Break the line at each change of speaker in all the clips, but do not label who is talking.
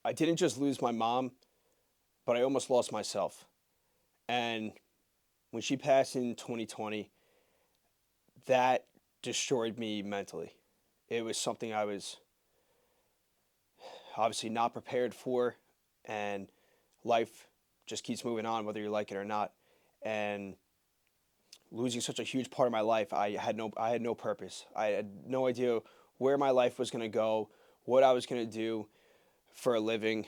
I didn't just lose my mom, but I almost lost myself. And when she passed in 2020, that destroyed me mentally. It was something I was obviously not prepared for, and life just keeps moving on whether you like it or not. And losing such a huge part of my life, I had no purpose. I had no idea where my life was going to go, what I was going to do for a living.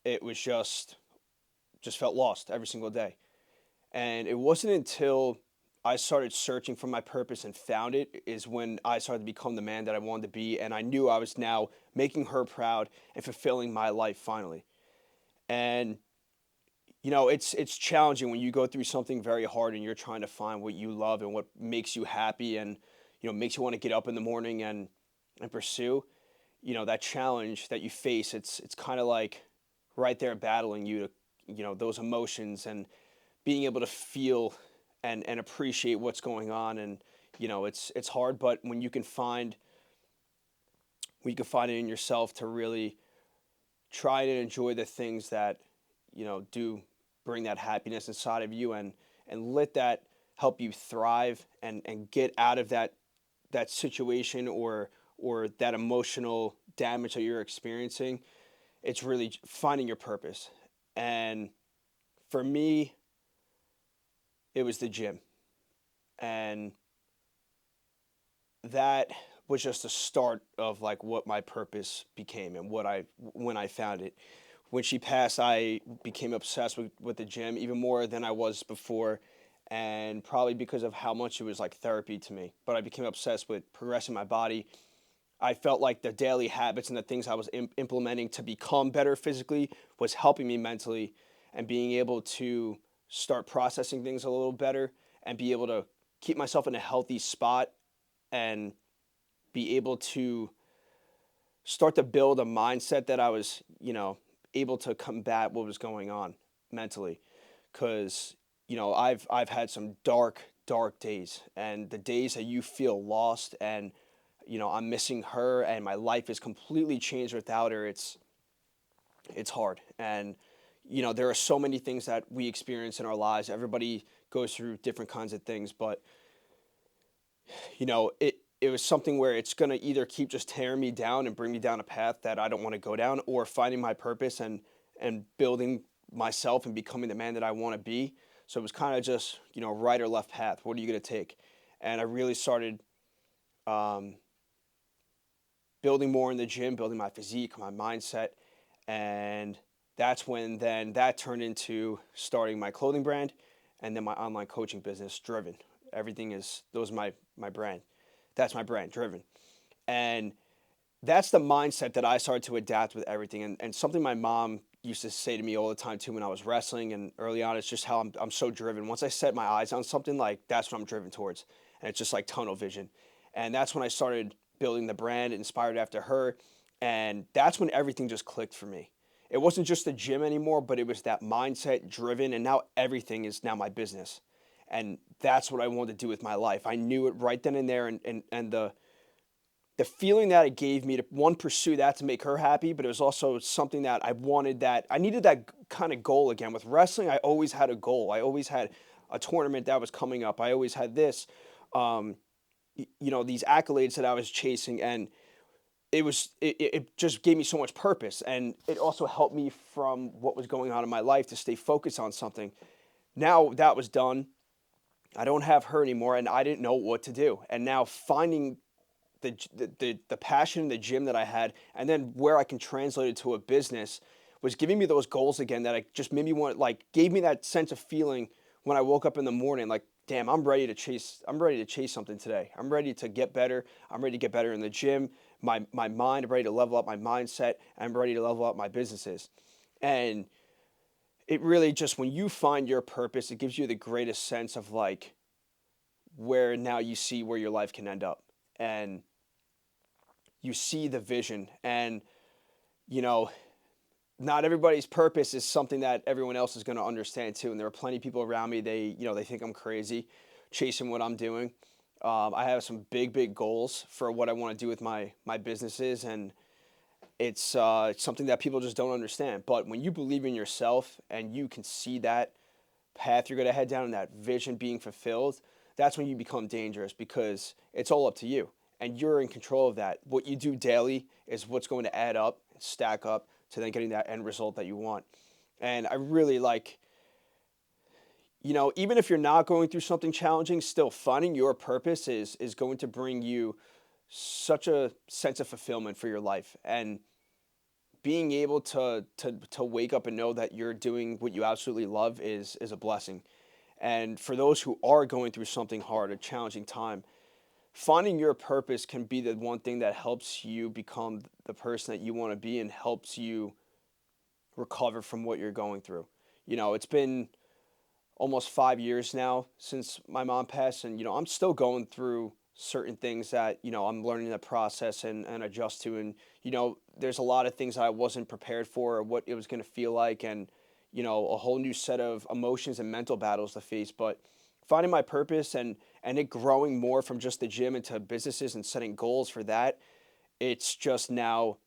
It was just felt lost every single day. And it wasn't until I started searching for my purpose and found it is when I started to become the man that I wanted to be, and I knew I was now making her proud and fulfilling my life finally. And it's challenging when you go through something very hard and you're trying to find what you love and what makes you happy and makes you want to get up in the morning and pursue. That challenge that you face, it's kind of like right there battling you to those emotions and being able to feel and appreciate what's going on. And it's hard, but when you can find it in yourself to really try and enjoy the things that do bring that happiness inside of you, and let that help you thrive and get out of that situation or that emotional damage that you're experiencing. It's really finding your purpose. And for me, it was the gym. And that was just the start of like what my purpose became and what I when I found it. When she passed, I became obsessed with the gym even more than I was before, and probably because of how much it was like therapy to me. But I became obsessed with progressing my body. I felt like the daily habits and the things I was implementing to become better physically was helping me mentally, and being able to start processing things a little better and be able to keep myself in a healthy spot and be able to start to build a mindset that I was, able to combat what was going on mentally. Because, I've had some dark days, and the days that you feel lost and, I'm missing her and my life is completely changed without her. It's hard. And, there are so many things that we experience in our lives. Everybody goes through different kinds of things, but it was something where it's going to either keep just tearing me down and bring me down a path that I don't want to go down, or finding my purpose and building myself and becoming the man that I want to be. So it was kind of just, right or left path. What are you going to take? And I really started um, building more in the gym, building my physique, my mindset. And that's when then that turned into starting my clothing brand and then my online coaching business, Driven. Everything is, those are my brand. That's my brand, Driven. And that's the mindset that I started to adapt with everything. And something my mom used to say to me all the time too when I was wrestling and early on, it's just how I'm so driven. Once I set my eyes on something, like that's what I'm driven towards. And it's just like tunnel vision. And that's when I started building the brand inspired after her. And that's when everything just clicked for me. It wasn't just the gym anymore, but it was that mindset driven. And now everything is now my business. And that's what I wanted to do with my life. I knew it right then and there. And the feeling that it gave me to one pursue that to make her happy, but it was also something that I needed that kind of goal again. With wrestling, I always had a goal. I always had a tournament that was coming up. I always had this, um, these accolades that I was chasing, and it just gave me so much purpose, and it also helped me from what was going on in my life to stay focused on something. Now that was done, I don't have her anymore, and I didn't know what to do. And now finding the passion in the gym that I had, and then where I can translate it to a business, was giving me those goals again that I just made me want, like, gave me that sense of feeling when I woke up in the morning, like, damn, I'm ready to chase something today. I'm ready to get better. I'm ready to get better in the gym. My mind, I'm ready to level up my mindset. I'm ready to level up my businesses. And it really just, when you find your purpose, it gives you the greatest sense of like where now you see where your life can end up. And you see the vision, and you know not everybody's purpose is something that everyone else is going to understand too. And there are plenty of people around me, they think I'm crazy chasing what I'm doing. I have some big goals for what I want to do with my businesses, and It's something that people just don't understand. But when you believe in yourself and you can see that path you're going to head down and that vision being fulfilled, that's when you become dangerous because it's all up to you and you're in control of that. What you do daily is what's going to add up and stack up to then getting that end result that you want. And I really like, even if you're not going through something challenging, still finding your purpose is going to bring you such a sense of fulfillment for your life. And being able to wake up and know that you're doing what you absolutely love is a blessing. And for those who are going through something hard, a challenging time, finding your purpose can be the one thing that helps you become the person that you want to be and helps you recover from what you're going through. It's been almost 5 years now since my mom passed, and I'm still going through certain things that I'm learning the process and adjust to. And there's a lot of things that I wasn't prepared for or what it was going to feel like, and a whole new set of emotions and mental battles to face. But finding my purpose and it growing more from just the gym into businesses and setting goals for that, it's just now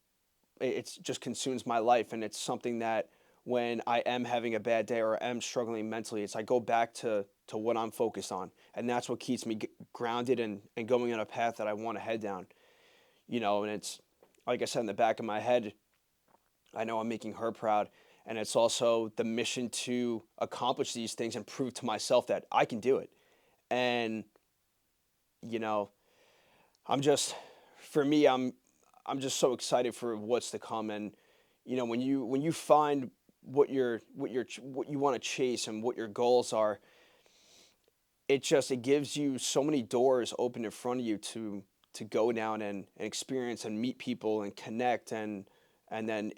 it's just consumes my life. And it's something that when I am having a bad day or am struggling mentally, it's I go back to what I'm focused on, and that's what keeps me grounded and going on a path that I want to head down. And it's like I said, in the back of my head, I know I'm making her proud, and it's also the mission to accomplish these things and prove to myself that I can do it. And you know, I'm just for me, I'm just so excited for what's to come. And when you find what you want to chase and what your goals are, it gives you so many doors open in front of you to go down and experience and meet people and connect. And then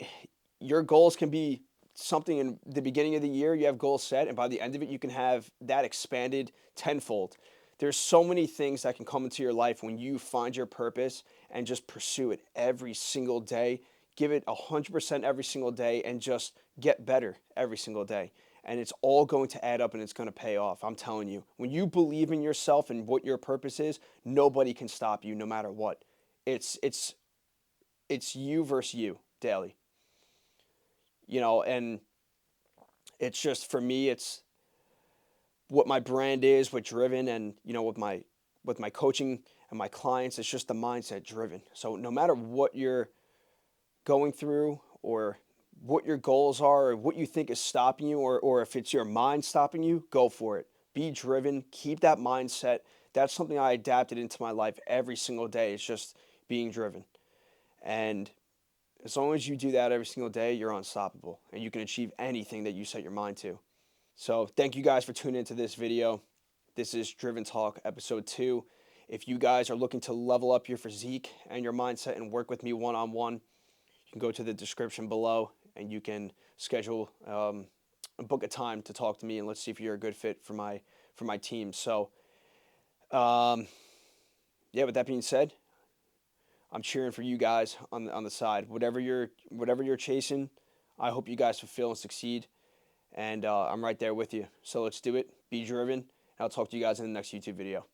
your goals can be something in the beginning of the year you have goals set, and by the end of it you can have that expanded tenfold. There's so many things that can come into your life when you find your purpose and just pursue it every single day. Give it 100% every single day and just get better every single day. And it's all going to add up and it's going to pay off. I'm telling you, when you believe in yourself and what your purpose is, nobody can stop you no matter what. It's you versus you daily. And it's just for me, it's what my brand is with Driven, and with my coaching and my clients, it's just the mindset driven. So no matter what you're going through or what your goals are or what you think is stopping you, or if it's your mind stopping you, go for it. Be driven, keep that mindset. That's something I adapted into my life every single day. It's just being driven. And as long as you do that every single day, you're unstoppable and you can achieve anything that you set your mind to. So thank you guys for tuning into this video. This is Driven Talk episode 2. If you guys are looking to level up your physique and your mindset and work with me one-on-one, you can go to the description below and you can schedule book a time to talk to me, and let's see if you're a good fit for my team. So yeah, with that being said, I'm cheering for you guys on the side. Whatever you're chasing, I hope you guys fulfill and succeed. And I'm right there with you. So let's do it. Be driven. And I'll talk to you guys in the next YouTube video.